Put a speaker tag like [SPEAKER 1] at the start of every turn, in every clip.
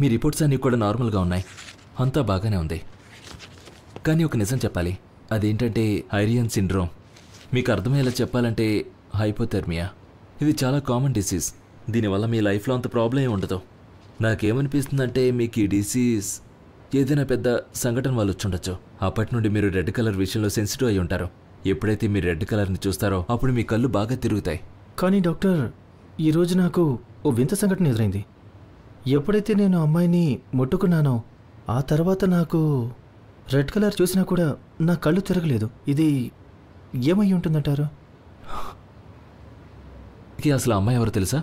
[SPEAKER 1] మీ reports అన్నీ కూడా నార్మల్గా ఉన్నాయి, అంతా బాగానే ఉంది. కానీ ఒక నిజం చెప్పాలి, అదేంటంటే ఐరియన్ సిండ్రోమ్. మీకు అర్థమయ్యేలా చెప్పాలంటే హైపోథెర్మియా. ఇది చాలా కామన్ డిసీజ్. దీనివల్ల మీ లైఫ్లో అంత ప్రాబ్లం ఏమి ఉండదు. నాకేమనిపిస్తుందంటే మీకు ఈ డిసీజ్ ఏదైనా పెద్ద సంఘటన వాళ్ళు వచ్చుండొచ్చు. అప్పటి నుండి మీరు రెడ్ కలర్ విషయంలో సెన్సిటివ్ అయి ఉంటారు. ఎప్పుడైతే మీరు రెడ్ కలర్ని చూస్తారో అప్పుడు మీ కళ్ళు బాగా తిరుగుతాయి.
[SPEAKER 2] కానీ డాక్టర్, ఈరోజు నాకు ఓ వింత సంఘటన ఎదురైంది. ఎప్పుడైతే నేను అమ్మాయిని ముట్టుకున్నానో ఆ తర్వాత నాకు రెడ్ కలర్ చూసినా కూడా నా కళ్ళు తిరగలేదు. ఇది ఏమై ఉంటుందంటారు?
[SPEAKER 1] అసలు అమ్మాయి ఎవరు తెలుసా?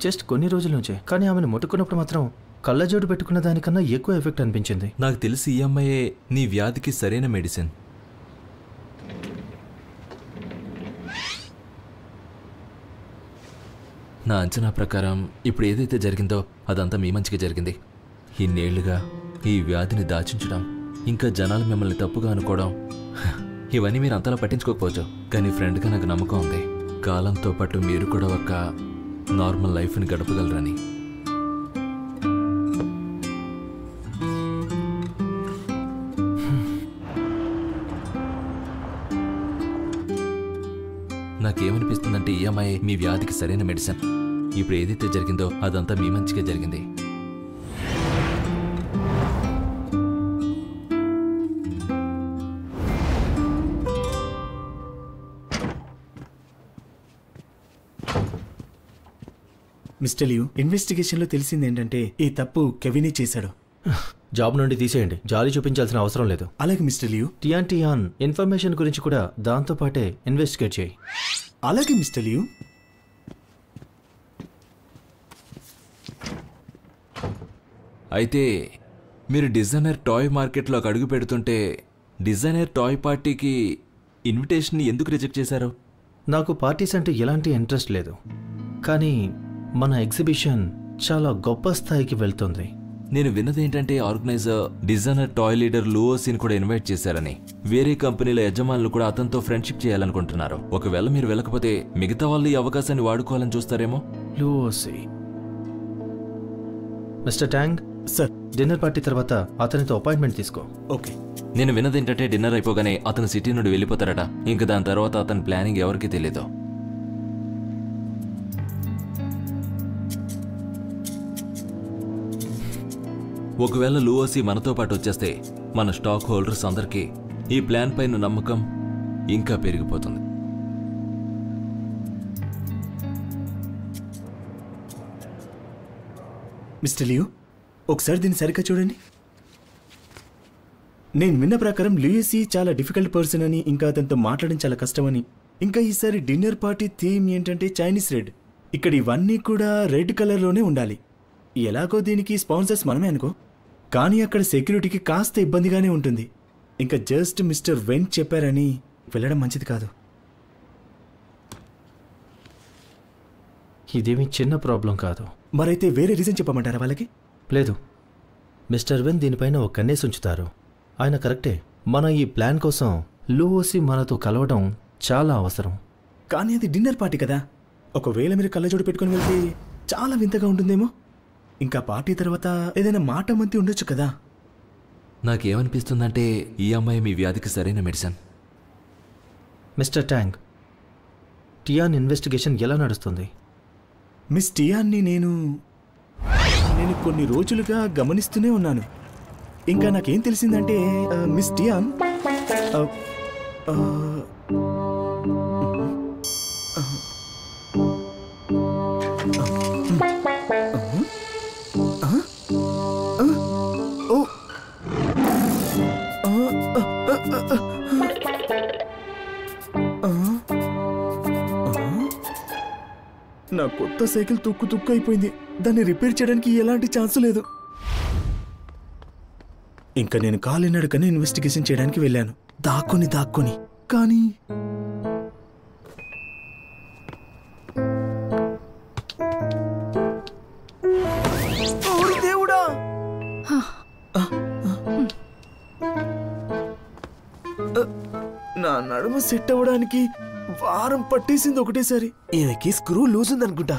[SPEAKER 2] జస్ట్ కొన్ని రోజుల నుంచే. కానీ ఆమెను ముట్టుకున్నప్పుడు మాత్రం కళ్ళజోడు పెట్టుకున్న దానికన్నా ఎక్కువ ఎఫెక్ట్ అనిపించింది.
[SPEAKER 1] నాకు తెలిసి ఈ అమ్మాయే నీ వ్యాధికి సరైన మెడిసిన్. నా అంచనా ప్రకారం ఇప్పుడు ఏదైతే జరిగిందో అదంతా మీ మంచిగా జరిగింది. ఇన్నేళ్లుగా ఈ వ్యాధిని దాచించడం, ఇంకా జనాలు మిమ్మల్ని తప్పుగా అనుకోవడం, ఇవన్నీ మీరు అంతలా పట్టించుకోకపోవచ్చు. కానీ ఫ్రెండ్గా నాకు నమ్మకం ఉంది, కాలంతో పాటు మీరు కూడా ఒక నార్మల్ లైఫ్ని గడపగలరని. నాకేమనిపిస్తుందంటే ఈ అమ్మాయి మీ వ్యాధికి సరైన మెడిసిన్. ఇప్పుడు ఏదైతే జరిగిందో అదంతా మీ మంచిగా జరిగింది.
[SPEAKER 3] మిస్టర్ లియు, ఇన్వెస్టిగేషన్లో తెలిసింది ఏంటంటే ఈ తప్పు కెవినే చేశాడు.
[SPEAKER 2] జాబ్ నుండి తీసేయండి, జాలి చూపించాల్సిన అవసరం లేదు.
[SPEAKER 3] అలాగే మిస్టర్ లియు.
[SPEAKER 2] టియాన్ ఇన్ఫర్మేషన్ గురించి కూడా దాంతో పాటే ఇన్వెస్టిగేట్ చేయి.
[SPEAKER 3] అలాగే మిస్టర్ లియు.
[SPEAKER 1] అయితే మీరు డిజైనర్ టాయ్ మార్కెట్లోకి అడుగు పెడుతుంటే డిజైనర్ టాయ్ పార్టీకి ఇన్విటేషన్ని ఎందుకు రిజెక్ట్ చేశారు?
[SPEAKER 2] నాకు పార్టీస్ అంటే ఎలాంటి ఇంట్రెస్ట్ లేదు, కానీ మన ఎగ్జిబిషన్ చాలా గొప్ప స్థాయికి వెళ్తుంది.
[SPEAKER 1] నేను విన్నది ఏంటంటే ఆర్గనైజర్ డిజైనర్ టాయ్ లీడర్ లూఓసీని కూడా ఇన్వైట్ చేశారని. వేరే కంపెనీల యజమానులు కూడా అతనితో ఫ్రెండ్షిప్ చేయాలనుకుంటున్నారు. ఒకవేళ మీరు వెళ్ళకపోతే మిగతా వాళ్ళు ఈ అవకాశాన్ని వాడుకోవాలని చూస్తారేమో.
[SPEAKER 2] లూఓసీ. మిస్టర్ ట్యాంగ్
[SPEAKER 3] సార్,
[SPEAKER 2] డిన్నర్ పార్టీ తర్వాత అతనితో అపాయింట్మెంట్ తీసుకో.
[SPEAKER 3] ఓకే.
[SPEAKER 1] నేను విన్నది ఏంటంటే డిన్నర్ అయిపోగానే అతను సిటీ నుండి వెళ్ళిపోతారట. ఇంకా దాని తర్వాత అతని ప్లానింగ్ ఎవరికీ తెలియదు. ఒకవేళ లూఓసీ మనతో పాటు వచ్చేస్తే మన స్టాక్ హోల్డర్స్ అందరికీ ఈ ప్లాన్ పైన నమ్మకం ఇంకా పెరిగిపోతుంది.
[SPEAKER 3] మిస్టర్ లియు, ఒకసారి దీన్ని సరిగ్గా చూడండి. నేను విన్న ప్రకారం లూయిసీ చాలా డిఫికల్ట్ పర్సన్ అని, ఇంకా అతనితో మాట్లాడడం చాలా కష్టమని, ఇంకా ఈసారి డిన్నర్ పార్టీ థీమ్ ఏంటంటే చైనీస్ రెడ్. ఇక్కడ ఇవన్నీ కూడా రెడ్ కలర్లోనే ఉండాలి. ఎలాగో దీనికి స్పాన్సర్స్ మనమే అనుకో, కానీ అక్కడ సెక్యూరిటీకి కాస్త ఇబ్బందిగానే ఉంటుంది. ఇంకా జస్ట్ మిస్టర్ వెన్ చెప్పారని వెళ్ళడం మంచిది కాదు.
[SPEAKER 2] ఇదేమీ చిన్న ప్రాబ్లం కాదు.
[SPEAKER 3] మరైతే వేరే రీజన్ చెప్పమంటారా వాళ్ళకి?
[SPEAKER 2] లేదు, మిస్టర్ వెన్ దీనిపైన ఒక కన్నేసి ఉంచుతారు. ఆయన కరెక్టే. మన ఈ ప్లాన్ కోసం లూఓసీ మనతో కలవడం చాలా అవసరం.
[SPEAKER 3] కానీ అది డిన్నర్ పార్టీ కదా, ఒకవేళ మీరు కళ్ళజోడు పెట్టుకుని వెళ్తే చాలా వింతగా ఉంటుందేమో. ఇంకా పార్టీ తర్వాత ఏదైనా మాట మంతి ఉండొచ్చు కదా.
[SPEAKER 1] నాకేమనిపిస్తుందంటే ఈ అమ్మాయి మీ వ్యాధికి సరైన మెడిసిన్.
[SPEAKER 2] మిస్టర్ ట్యాంగ్, టియాన్ ఇన్వెస్టిగేషన్ ఎలా నడుస్తుంది?
[SPEAKER 3] మిస్ టియాన్ని నేను కొన్ని రోజులుగా గమనిస్తూనే ఉన్నాను. ఇంకా నాకేం తెలిసిందంటే మిస్ టియాన్ నా కొత్త సైకిల్ తుక్కు అయిపోయింది. దాన్ని రిపేర్ చేయడానికి ఎలాంటి ఛాన్స్ లేదు. ఇంకా నేను కాలినడకనే ఇన్వెస్టిగేషన్ చేయడానికి వెళ్ళాను, దాక్కుని. కానీ దేవుడా, నా నడుము సెట్ అవ్వడానికి వారం పట్టేసింది ఒకటేసారి. ఈయనకి స్క్రూ లూజ్ ఉందనుకుంటా.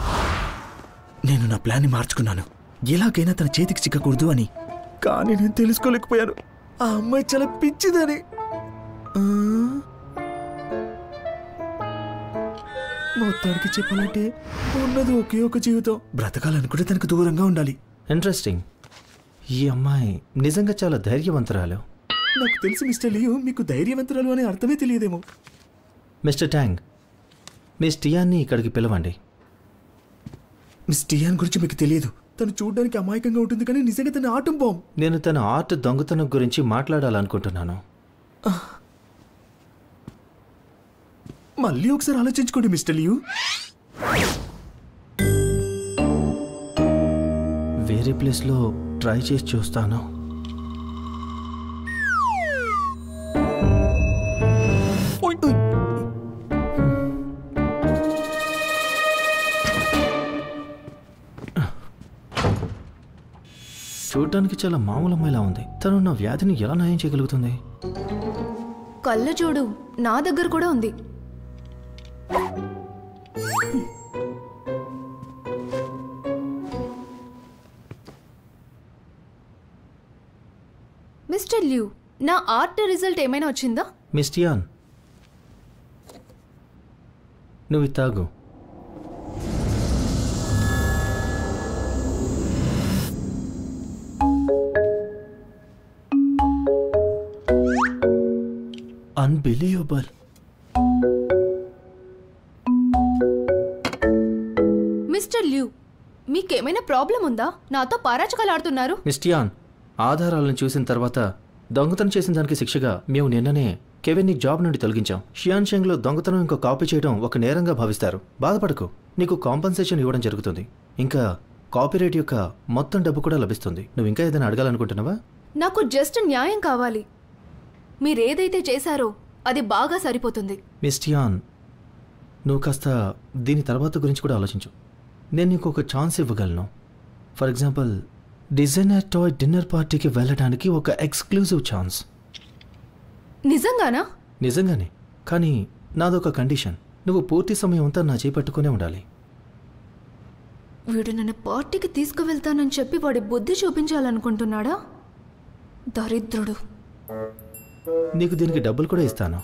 [SPEAKER 3] నేను నా ప్లాన్ని మార్చుకున్నాను, ఎలాగైనా తన చేతికి చిక్కకూడదు అని. కానీ నేను తెలుసుకోలేకపోయాను ఆ అమ్మాయి చాలా పిచ్చిదని. మొత్తానికి చెప్పాలంటే ఉన్నది ఒకే ఒక జీవితం, బ్రతకాలనుకుంటే తనకు దూరంగా ఉండాలి.
[SPEAKER 2] ఇంట్రెస్టింగ్. ఈ అమ్మాయి నిజంగా చాలా ధైర్యవంతురాలు.
[SPEAKER 3] నాకు తెలిసి మిస్టర్ లియో మీకు ధైర్యవంతురాలు అనే అర్థమే తెలియదేమో.
[SPEAKER 2] మిస్టర్ ట్యాంగ్, మిస్ టియాన్ని ఇక్కడికి పిలవండి.
[SPEAKER 3] మిస్ టియాన్ గురించి మీకు తెలియదు. తను చూడడానికి అమాయకంగా ఉంటుంది, కానీ నిజంగా తన ఆటం బాంబ్.
[SPEAKER 2] నేను తన ఆర్ట్ దొంగతనం గురించి మాట్లాడాలనుకుంటున్నాను.
[SPEAKER 3] మళ్ళీ ఒకసారి ఆలోచించుకోండి మిస్టర్ లియో.
[SPEAKER 2] వేరే ప్లేస్లో ట్రై చేసి చూస్తాను. చూడటానికి చాలా మామూలు అమ్మాయిలా ఉంది. తను నా వ్యాధిని ఎలా నయం చేయగలుగుతుంది?
[SPEAKER 4] కళ్ళు చూడు, నా దగ్గర కూడా ఉంది. మిస్టర్ లియూ, నా ఆర్ట్ రిజల్ట్ ఏమైనా వచ్చిందా?
[SPEAKER 2] మిస్ టియాన్, నువ్వు ఇది తాగు. అన్బిలీవబుల్.
[SPEAKER 4] మిస్టర్ లియూ, మీకేమైనా ప్రాబ్లం ఉందా? నాతో పారాచకాలు ఆడుతున్నారు.
[SPEAKER 2] మిస్ టియాన్, ఆధారాలను చూసిన తర్వాత దొంగతనం చేసిన దానికి శిక్షగా మేము నిన్ననే కెవిన్ని జాబ్ నుండి తొలగించాం. షియాన్షెంగ్లో దొంగతనం ఇంకో కాపీ చేయడం ఒక నేరంగా భావిస్తారు. బాధపడకు, నీకు కాంపన్సేషన్ ఇవ్వడం జరుగుతుంది. ఇంకా కాపీరైట్ యొక్క మొత్తం డబ్బు కూడా లభిస్తుంది. నువ్వు ఇంకా ఏదైనా అడగాలనుకుంటున్నావా?
[SPEAKER 4] నాకు జస్ట్ న్యాయం కావాలి. మీరేదైతే చేశారో అది బాగా సరిపోతుంది.
[SPEAKER 2] మిస్ టియాన్, నువ్వు కాస్త దీని తర్వాత గురించి కూడా ఆలోచించు. నేను నీకు ఒక ఛాన్స్ ఇవ్వగలను. For example, designer toy dinner పార్టీకి వెళ్ళడానికి ఒక ఎక్స్క్లూజివ్ ఛాన్స్.
[SPEAKER 4] నిజంగానా?
[SPEAKER 2] నిజంగానే, కానీ నాదొక కండిషన్. నువ్వు పూర్తి సమయం అంతా నా చేపట్టుకునే ఉండాలి.
[SPEAKER 4] వీడు నన్ను పార్టీకి తీసుకువెళ్తానని చెప్పి వాడి బుద్ధి చూపించాలనుకుంటున్నాడా? దరిద్రుడు.
[SPEAKER 2] నీకు దీనికి డబ్బులు కూడా ఇస్తాను.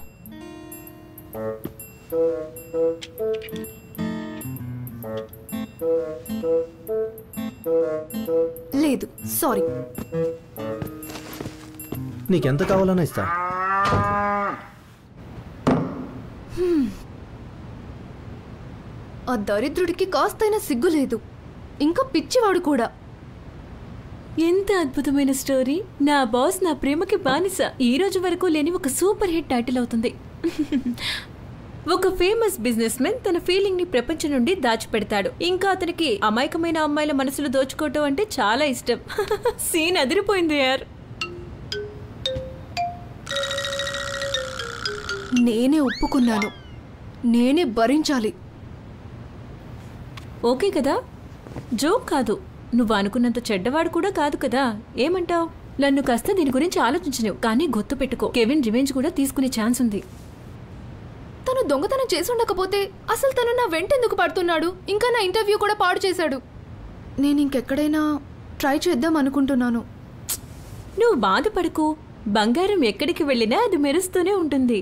[SPEAKER 4] లేదు, సారీ.
[SPEAKER 2] నీకెంత కావాలన్నా ఇస్తా.
[SPEAKER 4] ఆ దరిద్రుడికి కాస్తైనా సిగ్గు లేదు. ఇంకా పిచ్చివాడు కూడా.
[SPEAKER 5] ఎంత అద్భుతమైన స్టోరీ. నా బాస్ నా ప్రేమకి బానిస. ఈ రోజు వరకు లేని ఒక సూపర్ హిట్ టైటిల్ అవుతుంది. ఒక ఫేమస్ బిజినెస్ మెన్ తన ఫీలింగ్ ని ప్రపంచం నుండి దాచిపెడతాడు. ఇంకా అతనికి అమాయకమైన అమ్మాయిల మనసులు దోచుకోవటం అంటే చాలా ఇష్టం. సీన్ అదిరిపోయింది యార్.
[SPEAKER 4] నేనే ఒప్పుకున్నాను, నేనే భరించాలి.
[SPEAKER 5] ఓకే కదా? జోక్ కాదు. నువ్వు అనుకున్నంత చెడ్డవాడు కూడా కాదు కదా. ఏమంటావు? నన్ను కాస్త దీని గురించి ఆలోచించలేవు, కానీ గుర్తు పెట్టుకో, కెవిన్ రివెంజ్ కూడా తీసుకునే ఛాన్స్ ఉంది.
[SPEAKER 4] తను దొంగతనం చేసుండకపోతే అసలు తను నా వెంటెందుకు పడుతున్నాడు? ఇంకా నా ఇంటర్వ్యూ కూడా పాడు చేశాడు. నేను ఇంకెక్కడైనా ట్రై చేద్దాం అనుకుంటున్నాను.
[SPEAKER 5] నువ్వు బాధపడకు. బంగారం ఎక్కడికి వెళ్ళినా అది మెరుస్తూనే ఉంటుంది.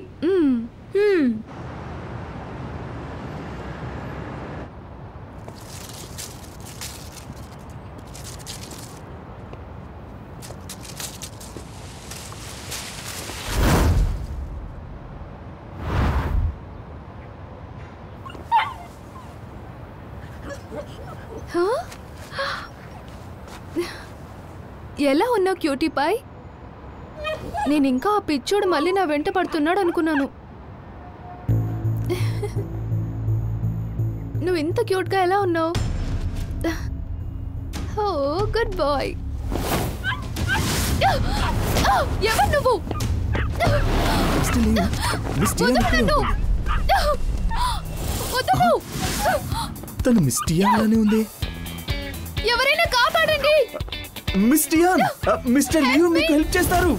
[SPEAKER 4] ఎలా ఉన్నావు క్యూటీ పై? నేను ఇంకా ఆ పిచ్చోడు మళ్ళీ నా వెంట పడుతున్నాడు అనుకున్నాను. నువ్వు ఇంత క్యూట్గా ఎలా ఉన్నావు? ఓ గుడ్ బాయ్. ఎవరు నువ్వు?
[SPEAKER 3] తను మిస్ టియాన్ ఉంది.
[SPEAKER 4] ఎవరైనా కాపాడండి.
[SPEAKER 3] మిస్ టియాన్, మిస్టర్ లియో మీకు హెల్ప్ చేస్తారు.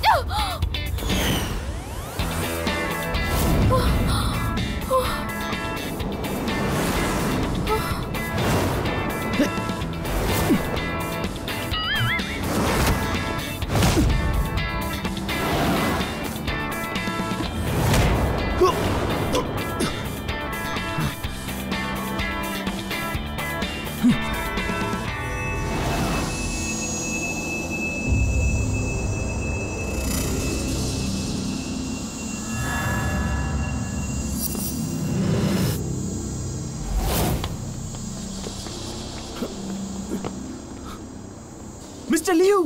[SPEAKER 3] Mister Liu!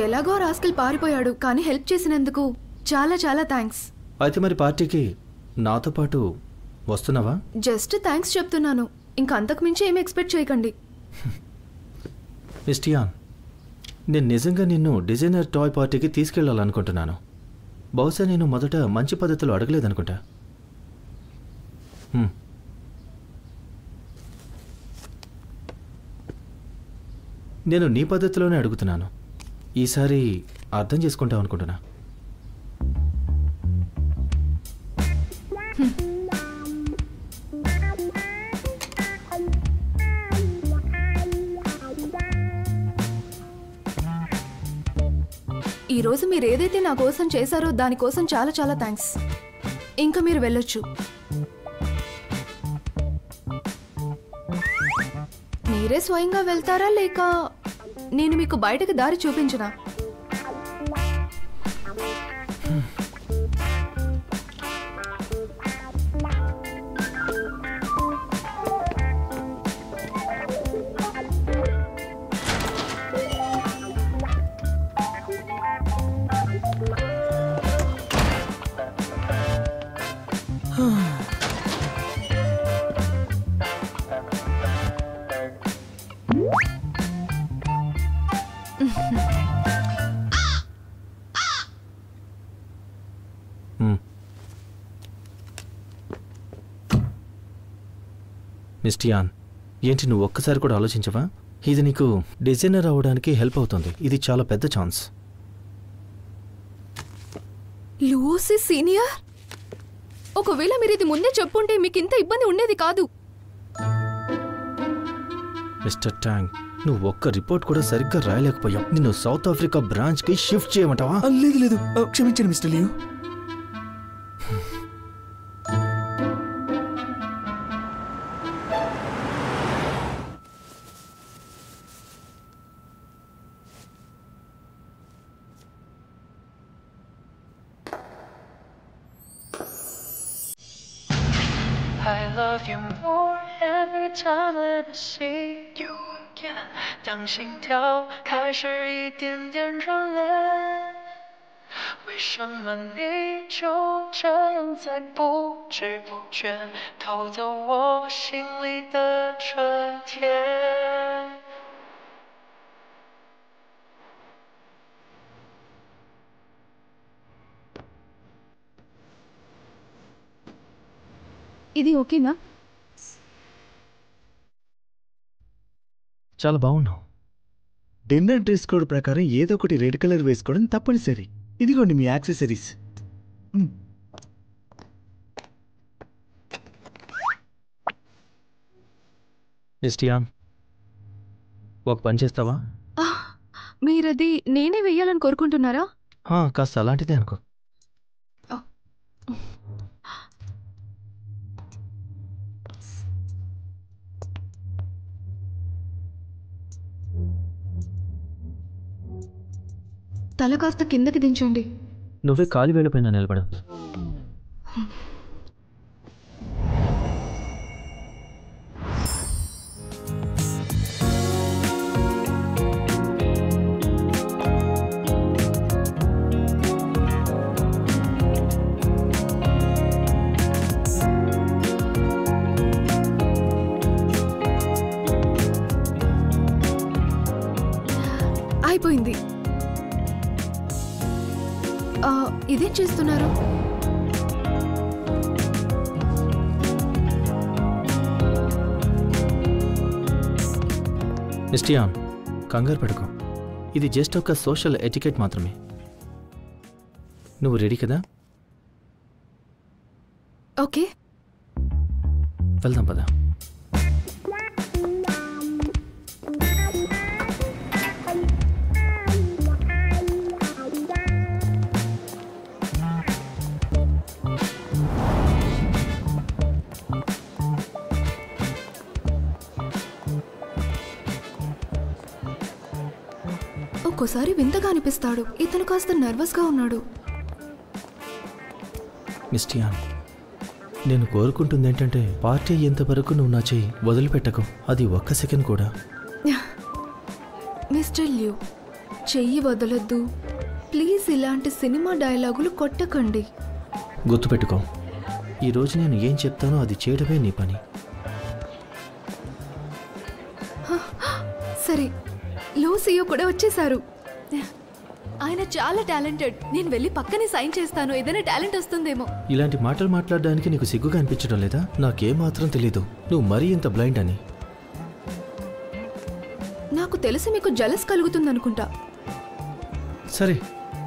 [SPEAKER 4] ఎలాగో రాస్కల్ పారిపోయాడు, కానీ హెల్ప్ చేసినందుకు చాలా చాలా థ్యాంక్స్.
[SPEAKER 2] అయితే మరి పార్టీకి నాతో పాటు వస్తున్నావా?
[SPEAKER 4] జస్ట్ థ్యాంక్స్ చెప్తున్నాను, ఇంకా అంతకు మించి ఏమి ఎక్స్పెక్ట్ చేయకండి.
[SPEAKER 2] మిస్టియాన్, నేను నిజంగా నిన్ను డిజైనర్ టాయ్ పార్టీకి తీసుకెళ్ళాలనుకుంటున్నాను. బహుశా నేను మొదట మంచి పద్ధతిలో అడగలేదనుకుంటా. నేను నీ పద్ధతిలోనే అడుగుతున్నాను. ఈసారి అర్థం చేసుకుంటావు అనుకుంటున్నా.
[SPEAKER 4] ఈరోజు మీరు ఏదైతే నా కోసం చేశారో దానికోసం చాలా చాలా థ్యాంక్స్. ఇంకా మీరు వెళ్ళొచ్చు. మీరే స్వయంగా వెళ్తారా లేక నేను మీకు బయటకు దారి చూపించనా?
[SPEAKER 2] మిస్టియాన్, ఏంటి నువ్వు ఒక్కసారి కూడా ఆలోచించవా? ఇది నీకు డిజైనర్ అవ్వడానికి హెల్ప్ అవుతుంది. ఇది చాలా పెద్ద ఛాన్స్.
[SPEAKER 4] లూసీ సీనియర్, ఒకవేళ మీరు ఇది ముందే చెప్పుంటే మీకు ఇంత ఇబ్బంది ఉండేది కాదు.
[SPEAKER 2] మిస్టర్ ట్యాంగ్, నువ్వు ఒక్క రిపోర్ట్ కూడా సరిగ్గా రాయలేకపోయావు. నిన్ను సౌత్ ఆఫ్రికా బ్రాంచ్కి షిఫ్ట్ చేయమంటావా?
[SPEAKER 3] లేదు లేదు, క్షమించండి mister Liu.
[SPEAKER 6] I love you more every time that I see you again. 当心跳开始一点点热烈，为什么你就这样在不知不觉偷走我心里的春天？ఇది
[SPEAKER 4] ఓకేనా?
[SPEAKER 2] చాలా బాగున్నావు.
[SPEAKER 3] డిన్నర్ డ్రెస్ కోడ్ ప్రకారం ఏదో ఒకటి రెడ్ కలర్ వేసుకోవడం తప్పనిసరి. ఇదిగోండి మీ యాక్సెసరీస్.
[SPEAKER 2] మిస్టియాన్, ఒక పని చేస్తావా?
[SPEAKER 4] మీరది నేనే వెయ్యాలని కోరుకుంటున్నారా?
[SPEAKER 2] కాస్త అలాంటిదే అనుకో.
[SPEAKER 4] తల కాస్త కిందకి దించండి.
[SPEAKER 2] నువ్వే కాలి వేళపైన నిలబడు.
[SPEAKER 4] అయిపోయింది. ఇదేం చేస్తున్నారు?
[SPEAKER 2] మిస్టియాన్, కంగారు పడుకో. ఇది జస్ట్ ఒక సోషల్ ఎటికెట్ మాత్రమే. నువ్వు రెడీ కదా?
[SPEAKER 4] ఓకే,
[SPEAKER 2] వెళ్దాం పదా.
[SPEAKER 4] ఒక్కోసారి వింతగా అనిపిస్తాడు. ఇతను కాస్త నర్వస్గా ఉన్నాడు.
[SPEAKER 2] మిస్టియాన్, నేను కోరుకుంటుంది ఏంటంటే పార్టీ అయ్యేంత వరకు నువ్వు నా చెయ్యి వదిలిపెట్టకు. అది ఒక్క సెకండ్ కూడా.
[SPEAKER 4] Still you. చెయ్యి వదలొద్దు ప్లీజ్. ఇలాంటి సినిమా డైలాగులు కొట్టకండి.
[SPEAKER 2] గుర్తుపెట్టుకో, ఈరోజు నేను ఏం చెప్తానో అది చేయడమే నీ పని.
[SPEAKER 4] సరే, లూసియో కూడా వచ్చేసారు. ఆయన చాలా టాలెంటెడ్. నేను వెళ్ళి పక్కనే సైన్ చేస్తాను, ఏదైనా టాలెంట్ వస్తుందేమో.
[SPEAKER 2] ఇలాంటి మాటలు మాట్లాడడానికి నీకు సిగ్గుగా అనిపించడం లేదా? నాకేమాత్రం తెలీదు నువ్వు మరీ ఇంత బ్లైండ్ అని.
[SPEAKER 4] నాకు తెలిసి మీకు జలస్ కలుగుతుందనుకుంటా.
[SPEAKER 2] సరే,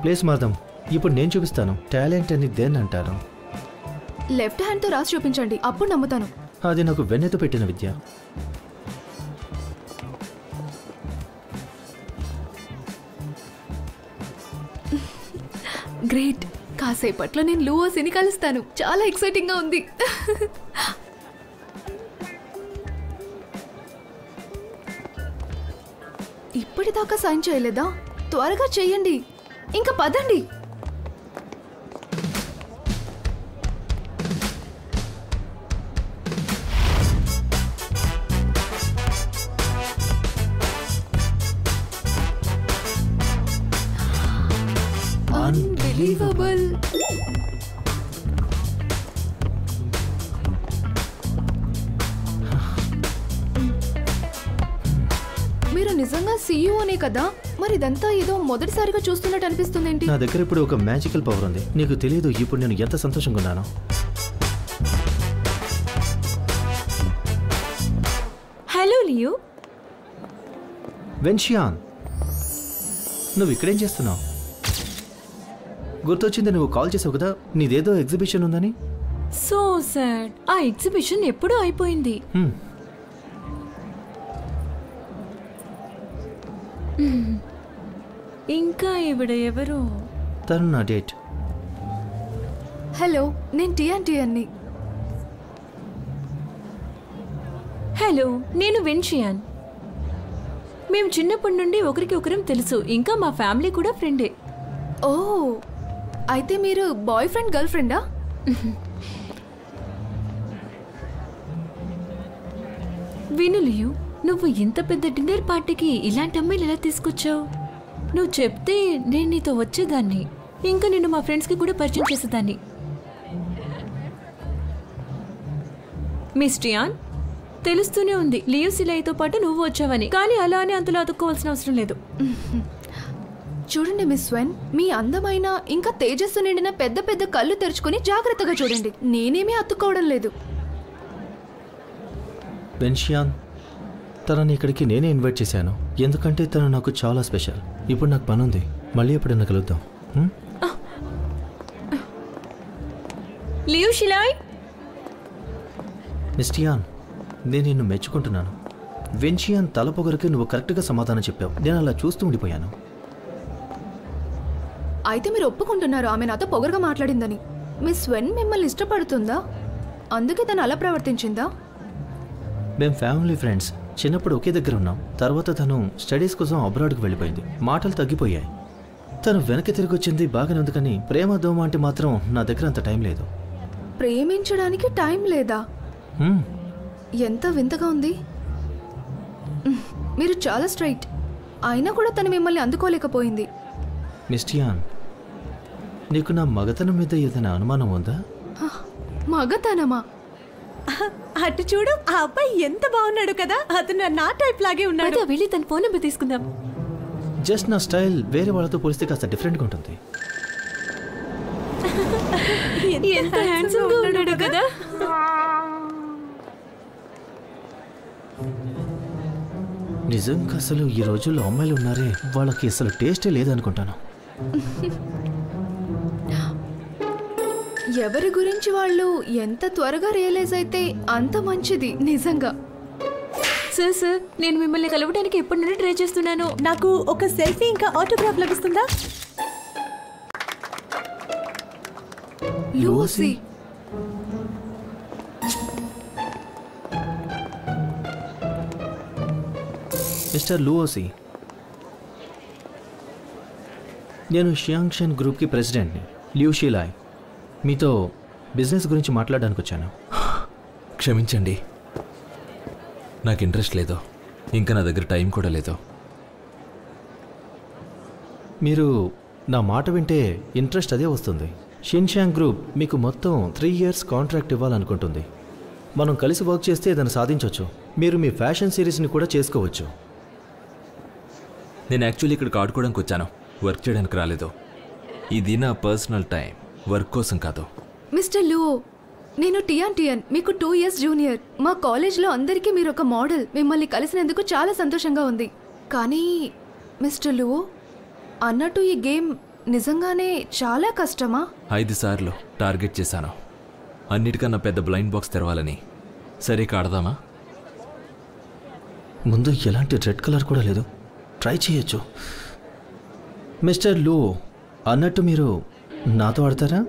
[SPEAKER 2] ప్లేస్ మారదాం. ఇప్పుడు నేను చూపిస్తాను టాలెంట్ అని దేన్ని అంటారు.
[SPEAKER 4] లెఫ్ట్ హ్యాండ్తో రాసి చూపించండి, అప్పుడు నమ్ముతాను.
[SPEAKER 2] అది నాకు వెన్నెతో పెట్టిన విద్య.
[SPEAKER 4] గ్రేట్. కాసేపట్లో నేను లూసిని కలుస్తాను. చాలా ఎక్సైటింగ్ గా ఉంది. ఇప్పటిదాకా సైన్ చేయలేదా? త్వరగా చెయ్యండి. ఇంకా పదండి. Unbelievable. మీరు నిజంగా సీఈఓనే కదా? మరి ఇదంతా ఏదో మొదటిసారిగా చూస్తున్నట్టు అనిపిస్తుంది ఏంటి?
[SPEAKER 2] నా దగ్గర ఇప్పుడు ఒక మ్యాజికల్ పవర్ ఉంది. నీకు తెలియదు ఇప్పుడు నేను ఎంత సంతోషంగా ఉన్నాను.
[SPEAKER 5] Hello Leo.
[SPEAKER 2] వెన్షియాన్, నువ్వు ఇక్కడేం చేస్తున్నావు? గుర్తొచ్చింది, నువ్వు కాల్ చేసావు కదా, నీదేదో ఎగ్జిబిషన్ ఉందని.
[SPEAKER 5] So sad. ఆ ఎగ్జిబిషన్ ఎప్పుడూ అయిపోయింది. ఇంకా ఇవిడ ఎవరు?
[SPEAKER 2] తను నా డేట్.
[SPEAKER 4] హలో, నేను టిఎన్టీఎన్ని.
[SPEAKER 5] హలో, నేను వెన్షియాన్. మేము చిన్నప్పటి నుండి ఒకరికి ఒకరం తెలుసు. ఇంకా మా ఫ్యామిలీ కూడా ఫ్రెండే.
[SPEAKER 4] ఓ, అయితే మీరు బాయ్ ఫ్రెండ్ గర్ల్ ఫ్రెండా?
[SPEAKER 5] విను లియు, నువ్వు ఇంత పెద్ద డిన్నర్ పార్టీకి ఇలాంటి అమ్మాయిలు ఎలా తీసుకొచ్చావు? నువ్వు చెప్తే నేను నీతో వచ్చేదాన్ని. ఇంకా నేను మా ఫ్రెండ్స్కి కూడా పరిచయం చేసేదాన్ని. మిస్ టియాన్, తెలుస్తూనే ఉంది లియు సిలాయితో పాటు నువ్వు వచ్చావని. కానీ అలా అని అంతలో అతుక్కోవాల్సిన అవసరం లేదు.
[SPEAKER 4] చూడండి మిస్ వెన్, మీ అందమైన ఇంకా తేజస్సు నిండిన పెద్ద పెద్ద కళ్ళు తెరుచుకుని జాగ్రత్తగా చూడండి. నేనేమీ అతుక్కోవడం లేదు.
[SPEAKER 2] వెన్షియాన్, తనని ఇక్కడికి నేనే ఇన్వైట్ చేశాను, ఎందుకంటే తను నాకు చాలా స్పెషల్. ఇప్పుడు నాకు పని ఉంది, మళ్ళీ ఎప్పుడైనా కలుద్దాం.
[SPEAKER 5] లియు షిలాయ్.
[SPEAKER 2] నిస్టియాన్, నేను నిన్ను మెచ్చుకుంటున్నాను. వెన్షియాన్ తల పొగరికి నువ్వు కరెక్ట్గా సమాధానం చెప్పావు. నేను అలా చూస్తూ ఉండిపోయాను.
[SPEAKER 4] అయితే మీరు ఒప్పుకుంటున్నారు ఆమె నాతో పొగరుగా మాట్లాడిందని. మిస్ వెన్ మిమ్మల్ని ఇష్టపడుతుందా? అందుకే తను అలా ప్రవర్తించిందా?
[SPEAKER 2] మేం ఫ్యామిలీ ఫ్రెండ్స్. చిన్నప్పుడు ఒకే దగ్గర ఉన్నాం. తర్వాత తను స్టడీస్ కోసం అబ్రాడ్కి వెళ్ళిపోయింది. మాటలు తగ్గిపోయాయి. తను వెనక్కి తిరిగి వచ్చింది బాగానే ఉంది, కానీ ప్రేమ దోమ అంటే మాత్రం నా దగ్గర అంత టైం లేదు.
[SPEAKER 4] ప్రేమించడానికి టైం లేదా? ఎంత వింతగా ఉంది. మీరు చాలా స్ట్రైట్. అయినా కూడా తను మిమ్మల్ని అందుకోలేకపోయింది.
[SPEAKER 2] మిస్టియాన్, నీకు నా మగతనం మీద ఏదైనా అనుమానం ఉందా?
[SPEAKER 4] మగతనమా?
[SPEAKER 5] అటు చూడు, ఆ అబ్బాయి ఎంత బాగున్నాడు కదా. అతను నా టైప్ లాగే ఉన్నాడు. వెళ్ళి తన ఫోన్ నెంబర్ తీసుకుందాం.
[SPEAKER 2] జస్ట్ నా స్టైల్ వేరే వాళ్ళతో పోలిస్తే కాస్త డిఫరెంట్గా ఉంటుంది.
[SPEAKER 5] ఎంత హ్యాండ్సమ్ గా ఉన్నాడు కదా.
[SPEAKER 2] నిజంగా అసలు ఈ రోజుల్లో అమ్మాయిలు ఉన్నారే, వాళ్ళకి అసలు టేస్టే లేదనుకుంటాను.
[SPEAKER 4] ఎవరి గురించి వాళ్ళు ఎంత త్వరగా రియలైజ్ అయితే అంత మంచిది. నిజంగా
[SPEAKER 5] సార్, నేను మిమ్మల్ని కలవడానికి ఎప్పటి నుండి ట్రై చేస్తున్నాను. నాకు ఒక సెల్ఫీ ఇంకా ఆటోగ్రాఫ్ లభిస్తుందా?
[SPEAKER 4] లూసీ,
[SPEAKER 2] మిస్టర్ లూఓసి, నేను షియాంగ్షన్ గ్రూప్కి ప్రెసిడెంట్ని, లియు షిలాయ్. మీతో బిజినెస్ గురించి మాట్లాడడానికి వచ్చాను.
[SPEAKER 1] క్షమించండి, నాకు ఇంట్రెస్ట్ లేదు. ఇంకా నా దగ్గర టైం కూడా లేదు.
[SPEAKER 2] మీరు నా మాట వింటే ఇంట్రెస్ట్ అదే వస్తుంది. షిన్షాంగ్ గ్రూప్ మీకు మొత్తం 3 years కాంట్రాక్ట్ ఇవ్వాలనుకుంటుంది. మనం కలిసి వర్క్ చేస్తే దాన్ని సాధించవచ్చు. మీరు మీ ఫ్యాషన్ సిరీస్ని కూడా చేసుకోవచ్చు.
[SPEAKER 1] నేను యాక్చువల్లీ ఇక్కడికి ఆడుకోవడానికి వచ్చాను, వర్క్ చేయడానికి రాలేదు. ఇది నా పర్సనల్ టైం, వర్క్ కోసం కాదు.
[SPEAKER 4] మిస్టర్ లూ, నేను టియాన్ మీకు 2 years జూనియర్. మా కాలేజ్లో అందరికీ మీరు ఒక మోడల్. మిమ్మల్ని కలిసినందుకు చాలా సంతోషంగా ఉంది. కానీ మిస్టర్ లూ, అన్నట్టు ఈ గేమ్ నిజంగానే చాలా కష్టమా?
[SPEAKER 1] 5 సార్లు టార్గెట్ చేశాను. అన్నిటికన్నా పెద్ద బ్లైండ్ బాక్స్ తెరవాలని. సరే ఆడదామా?
[SPEAKER 2] ముందు ఎలాంటి రెడ్ కలర్ కూడా లేదు, ట్రై చేయొచ్చు. మిస్టర్ లూ, అన్నట్టు మీరు నాతో ఆడతారా?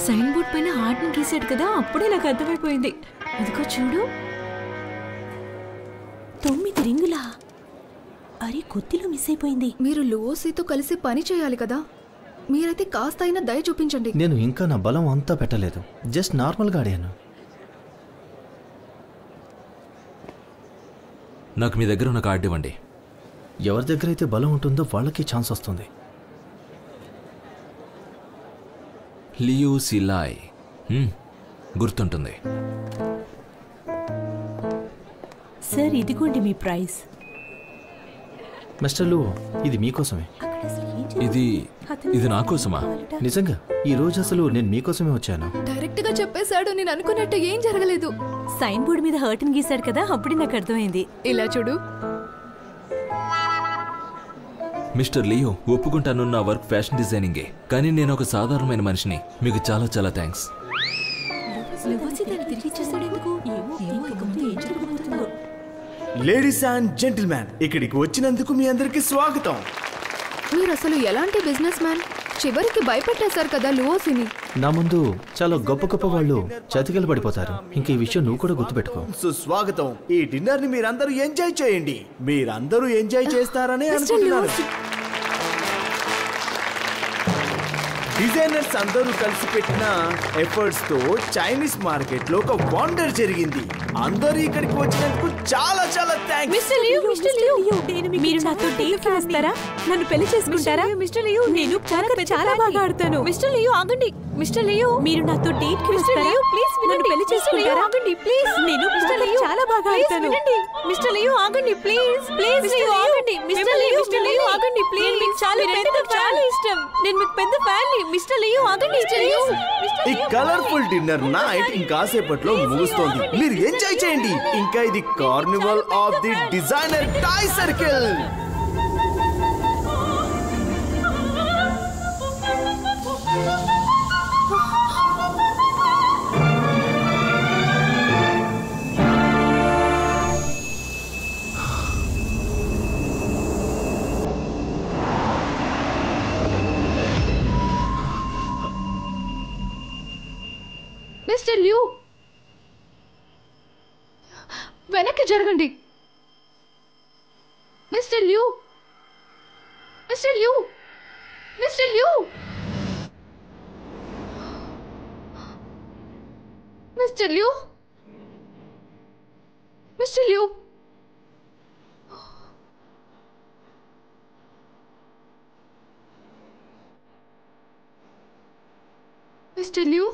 [SPEAKER 5] సైన్ బోర్డ్ పైన హార్ట్ని గీసాడు కదా, అప్పుడే నాకు అర్థమైపోయింది. అదిగో చూడు,
[SPEAKER 7] 9 రింగులా. అరే, కొద్దిలో మిస్ అయిపోయింది.
[SPEAKER 4] మీరు లూఓసీతో కలిసి పని చేయాలి కదా, మీరైతే కాస్త అయినా దయ చూపించండి.
[SPEAKER 2] నేను ఇంకా నా బలం అంతా పెట్టలేదు, జస్ట్ నార్మల్గా ఆడాను.
[SPEAKER 1] నాకు మీ దగ్గర ఉన్న కార్డు ఇవ్వండి.
[SPEAKER 2] ఎవరి దగ్గర అయితే బలం ఉంటుందో వాళ్ళకి ఛాన్స్ వస్తుంది.
[SPEAKER 1] లియూ సిలాయ్, గుర్తుంటుంది.
[SPEAKER 7] సార్, ఇదిగోండి మీ ప్రైజ్.
[SPEAKER 2] మిస్టర్ లూ, ఇది మీకోసమే.
[SPEAKER 1] ఇది నా కోసమా?
[SPEAKER 2] నిజంగా ఈ రోజు అసలు నేను మీకోసమే వచ్చాను.
[SPEAKER 4] డైరెక్ట్ గా చెప్పేశాడు. నేను అనుకున్నట్టు ఏం జరగలేదు.
[SPEAKER 7] సైన్ బోర్డ్ మీద హర్ట్ని గీసాడు కదా, అప్పుడే నాకు అర్థమైంది.
[SPEAKER 4] ఇలా చూడు
[SPEAKER 1] మిస్టర్ లియో, ఒప్పుకుంటాను, నా వర్క్ ఫ్యాషన్ డిజైనింగే. కానీ నేను ఒక సాధారణమైన మనిషిని. మీకు చాలా చాలా థ్యాంక్స్.
[SPEAKER 3] లేడీస్ అండ్ జెంటిల్మెన్, ఇక్కడికి వచ్చినందుకు మీ అందరికీ స్వాగతం.
[SPEAKER 4] మీరు అసలు ఎలాంటి బిజినెస్ మ్యాన్? చివరికి భయపెట్టేశారు కదా లూఓసీని.
[SPEAKER 2] నా ముందు చాలా గొప్ప గొప్ప వాళ్ళు చతికిల పడిపోతారు. ఇంక ఈ విషయం నువ్వు కూడా గుర్తుపెట్టుకో.
[SPEAKER 3] సుస్వాగతం. ఈ డిన్నర్ ని మీరందరూ ఎంజాయ్ చేయండి. మీరందరూ ఎంజాయ్ చేస్తారని అనుకుంటున్నాను. డిజైనర్స్ అందరూ కలిసి పెట్టిన ఎఫర్ట్స్ తో చైనీస్ మార్కెట్ లో ఒక వండర్ జరిగింది. అందరూ ఇక్కడికి వచ్చినందుకు చాలా చాలా థాంక్స్.
[SPEAKER 7] మిస్టర్ లియో, మీరు నాతో డేట్ రాస్తారా? నన్ను పెళ్లి చేసుకుంటారా? మిస్టర్ లియో, నేను చాలా బాగా ఆడతాను. మిస్టర్ లియో, ఆగండి. మిస్టర్ లియో, మీరు నాతో డేట్ కి వస్తారా? ప్లీజ్ నన్ను పెళ్లి చేసుకుంటారా? ఆగండి ప్లీజ్. నేను చాలా బాగా ఆడతాను. మిస్టర్ లియో, ఆగండి ప్లీజ్. లియో, ఆగండి. మిస్టర్ లియో, ఆగండి ప్లీజ్. మీకు చాలా ఇష్టం. నేను మీకు పెద్ద ఫ్యాన్. మిస్టర్ లియో, ఆగండి.
[SPEAKER 3] ఈ కలర్ఫుల్ డిన్నర్ నైట్ ఇంకాసేపట్లో ముగుస్తోంది. మీరు ఎంజాయ్ చేయండి. ఇంకా ఇది carnival of the designer tie circle.
[SPEAKER 4] Mister Liu, వెనక్కి జరగండి. Mister Liu, mister Liu, mister Liu, mister Liu, mister Liu. Mister Liu,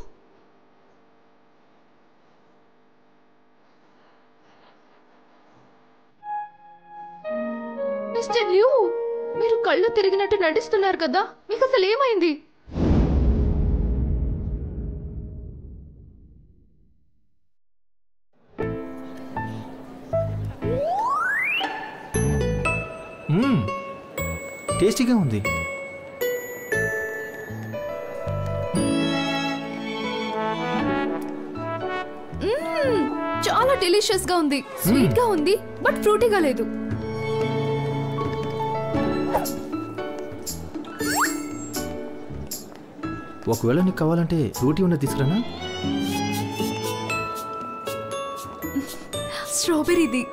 [SPEAKER 4] mister Liu, మీరు కళ్ళు తిరిగినట్టు నటిస్తున్నారు కదా, మీకు అసలు ఏమైంది?
[SPEAKER 2] టేస్టీగా ఉంది.
[SPEAKER 4] చాలా డెలిషియస్ గా ఉంది, స్వీట్ గా ఉంది, బట్ ఫ్రూటీగా లేదు.
[SPEAKER 2] ఒకవేళ నీకు కావాలంటే ఫ్రూటీ ఉన్నది తీసుకురానా?
[SPEAKER 4] స్ట్రాబెర్రీది.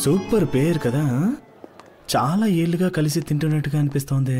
[SPEAKER 3] సూపర్ పేర్ కదా, చాలా ఏళ్ళుగా కలిసి తింటున్నట్టుగా అనిపిస్తోంది.